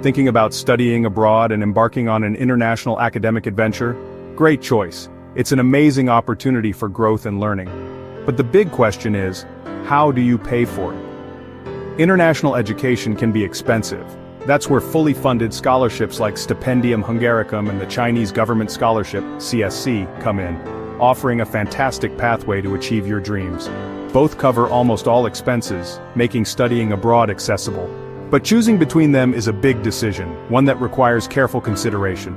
Thinking about studying abroad and embarking on an international academic adventure? Great choice. It's an amazing opportunity for growth and learning. But the big question is, how do you pay for it? International education can be expensive. That's where fully funded scholarships like Stipendium Hungaricum and the Chinese Government Scholarship, CSC, come in, offering a fantastic pathway to achieve your dreams. Both cover almost all expenses, making studying abroad accessible. But choosing between them is a big decision, one that requires careful consideration.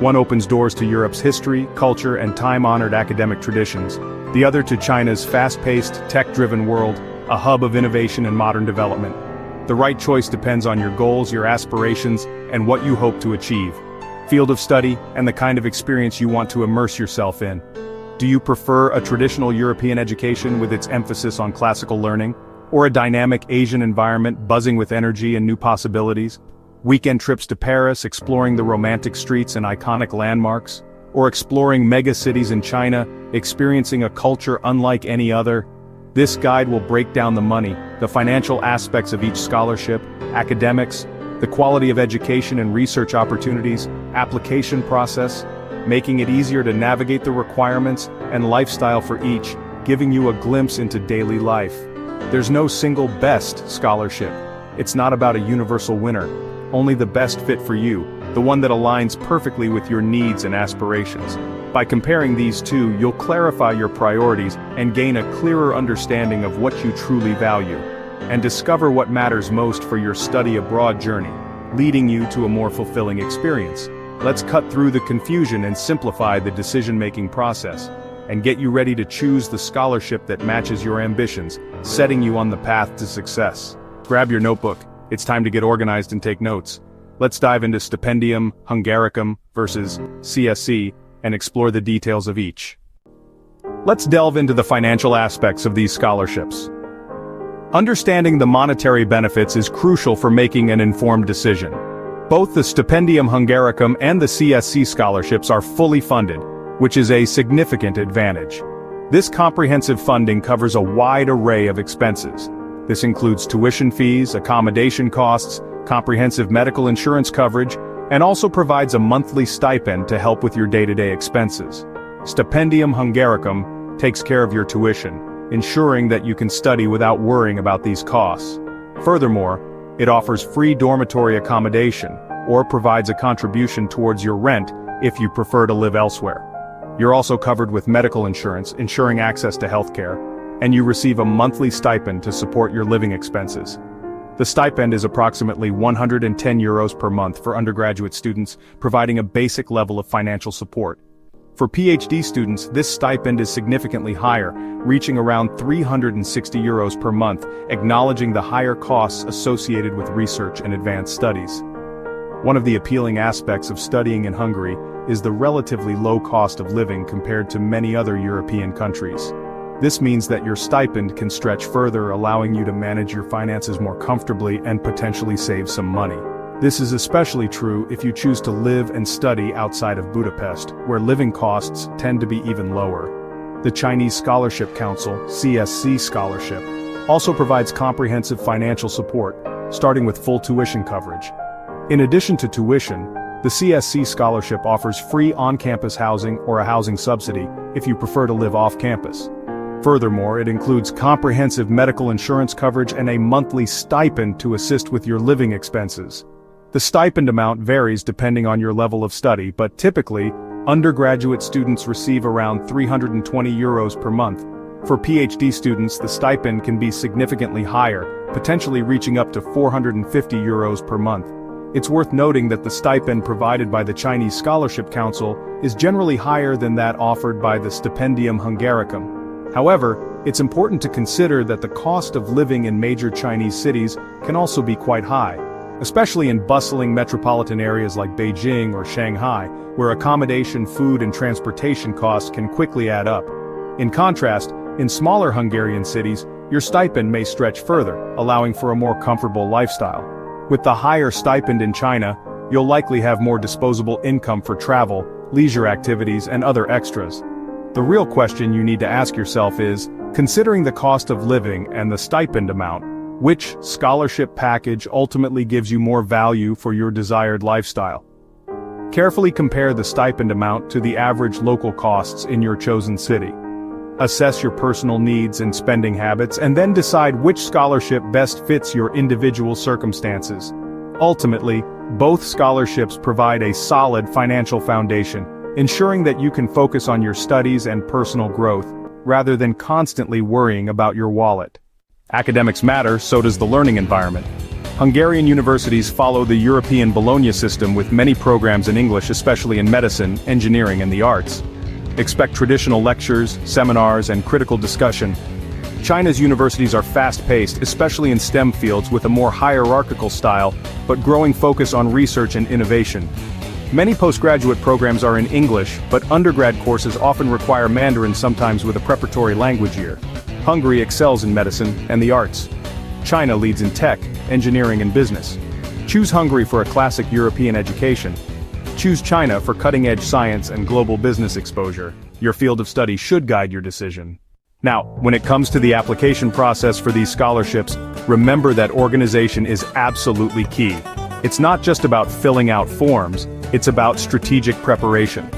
One opens doors to Europe's history, culture, and time-honored academic traditions. The other to China's fast-paced, tech-driven world, a hub of innovation and modern development. The right choice depends on your goals, your aspirations, and what you hope to achieve. Field of study, and the kind of experience you want to immerse yourself in. Do you prefer a traditional European education with its emphasis on classical learning? Or a dynamic Asian environment buzzing with energy and new possibilities? Weekend trips to Paris, exploring the romantic streets and iconic landmarks? Or exploring megacities in China, experiencing a culture unlike any other? This guide will break down the money, the financial aspects of each scholarship, academics, the quality of education and research opportunities, application process, making it easier to navigate the requirements and lifestyle for each, giving you a glimpse into daily life. There's no single best scholarship. It's not about a universal winner, only the best fit for you, the one that aligns perfectly with your needs and aspirations. By comparing these two, you'll clarify your priorities and gain a clearer understanding of what you truly value, and discover what matters most for your study abroad journey, leading you to a more fulfilling experience. Let's cut through the confusion and simplify the decision-making process, and get you ready to choose the scholarship that matches your ambitions, setting you on the path to success. Grab your notebook, it's time to get organized and take notes. Let's dive into Stipendium Hungaricum versus CSC and explore the details of each. Let's delve into the financial aspects of these scholarships. Understanding the monetary benefits is crucial for making an informed decision. Both the Stipendium Hungaricum and the CSC scholarships are fully funded, which is a significant advantage. This comprehensive funding covers a wide array of expenses. This includes tuition fees, accommodation costs, comprehensive medical insurance coverage, and also provides a monthly stipend to help with your day-to-day expenses. Stipendium Hungaricum takes care of your tuition, ensuring that you can study without worrying about these costs. Furthermore, it offers free dormitory accommodation, or provides a contribution towards your rent if you prefer to live elsewhere. You're also covered with medical insurance, ensuring access to healthcare, and you receive a monthly stipend to support your living expenses. The stipend is approximately €110 per month for undergraduate students, providing a basic level of financial support. For PhD students, this stipend is significantly higher, reaching around €360 per month, acknowledging the higher costs associated with research and advanced studies. One of the appealing aspects of studying in Hungary is the relatively low cost of living compared to many other European countries. This means that your stipend can stretch further, allowing you to manage your finances more comfortably and potentially save some money. This is especially true if you choose to live and study outside of Budapest, where living costs tend to be even lower. The Chinese Scholarship Council, CSC Scholarship, also provides comprehensive financial support, starting with full tuition coverage. In addition to tuition, the CSC Scholarship offers free on-campus housing or a housing subsidy if you prefer to live off-campus. Furthermore, it includes comprehensive medical insurance coverage and a monthly stipend to assist with your living expenses. The stipend amount varies depending on your level of study, but typically, undergraduate students receive around €320 per month. For PhD students, the stipend can be significantly higher, potentially reaching up to €450 per month. It's worth noting that the stipend provided by the Chinese Scholarship Council is generally higher than that offered by the Stipendium Hungaricum. However, it's important to consider that the cost of living in major Chinese cities can also be quite high, especially in bustling metropolitan areas like Beijing or Shanghai, where accommodation, food, and transportation costs can quickly add up. In contrast, in smaller Hungarian cities, your stipend may stretch further, allowing for a more comfortable lifestyle. With the higher stipend in China, you'll likely have more disposable income for travel, leisure activities, and other extras. The real question you need to ask yourself is, considering the cost of living and the stipend amount, Which scholarship package ultimately gives you more value for your desired lifestyle? Carefully compare the stipend amount to the average local costs in your chosen city. Assess your personal needs and spending habits, and then decide which scholarship best fits your individual circumstances. Ultimately, both scholarships provide a solid financial foundation, ensuring that you can focus on your studies and personal growth, rather than constantly worrying about your wallet. Academics matter, so does the learning environment. Hungarian universities follow the European Bologna system with many programs in English, especially in medicine, engineering, and the arts. Expect traditional lectures, seminars, and critical discussion. China's universities are fast-paced, especially in STEM fields with a more hierarchical style, but growing focus on research and innovation. Many postgraduate programs are in English, but undergrad courses often require Mandarin, sometimes with a preparatory language year. Hungary excels in medicine and the arts. China leads in tech, engineering, and business. Choose Hungary for a classic European education. Choose China for cutting-edge science and global business exposure. Your field of study should guide your decision. Now, when it comes to the application process for these scholarships, remember that organization is absolutely key. It's not just about filling out forms, it's about strategic preparation.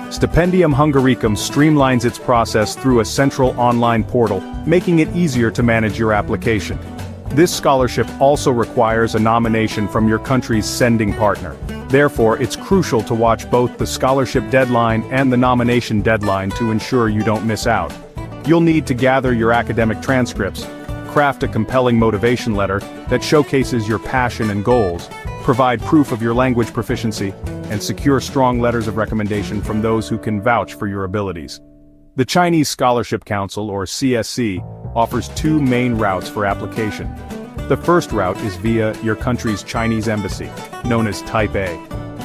Stipendium Hungaricum streamlines its process through a central online portal, making it easier to manage your application. This scholarship also requires a nomination from your country's sending partner. Therefore, it's crucial to watch both the scholarship deadline and the nomination deadline to ensure you don't miss out. You'll need to gather your academic transcripts, craft a compelling motivation letter that showcases your passion and goals, provide proof of your language proficiency, and secure strong letters of recommendation from those who can vouch for your abilities. The Chinese Scholarship Council, or CSC, offers two main routes for application. The first route is via your country's Chinese embassy, known as Type A.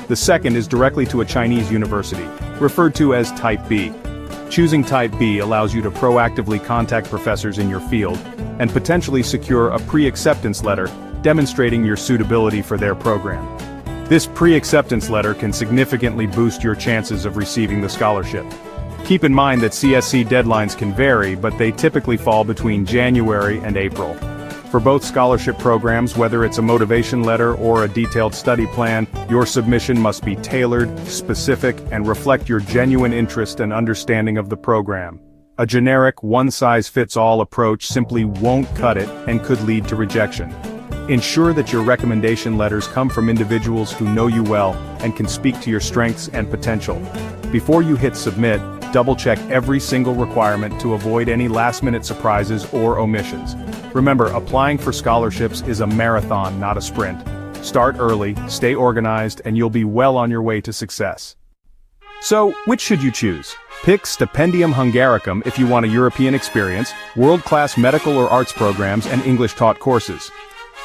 The second is directly to a Chinese university, referred to as Type B. Choosing Type B allows you to proactively contact professors in your field, and potentially secure a pre-acceptance letter demonstrating your suitability for their program. This pre-acceptance letter can significantly boost your chances of receiving the scholarship. Keep in mind that CSC deadlines can vary, but they typically fall between January and April. For both scholarship programs, whether it's a motivation letter or a detailed study plan, your submission must be tailored, specific, and reflect your genuine interest and understanding of the program. A generic, one-size-fits-all approach simply won't cut it and could lead to rejection. Ensure that your recommendation letters come from individuals who know you well and can speak to your strengths and potential. Before you hit submit, double-check every single requirement to avoid any last-minute surprises or omissions. Remember, applying for scholarships is a marathon, not a sprint. Start early, stay organized, and you'll be well on your way to success. So, which should you choose? Pick Stipendium Hungaricum if you want a European experience, world-class medical or arts programs, and English-taught courses.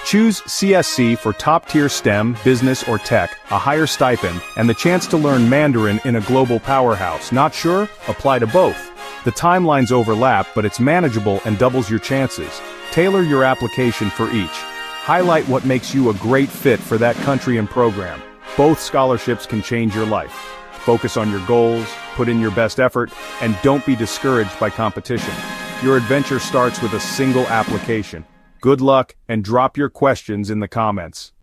Choose CSC for top-tier STEM, business, or tech, a higher stipend, and the chance to learn Mandarin in a global powerhouse. Not sure? Apply to both. The timelines overlap, but it's manageable and doubles your chances. Tailor your application for each. Highlight what makes you a great fit for that country and program. Both scholarships can change your life. Focus on your goals, put in your best effort, and don't be discouraged by competition. Your adventure starts with a single application. Good luck, and drop your questions in the comments.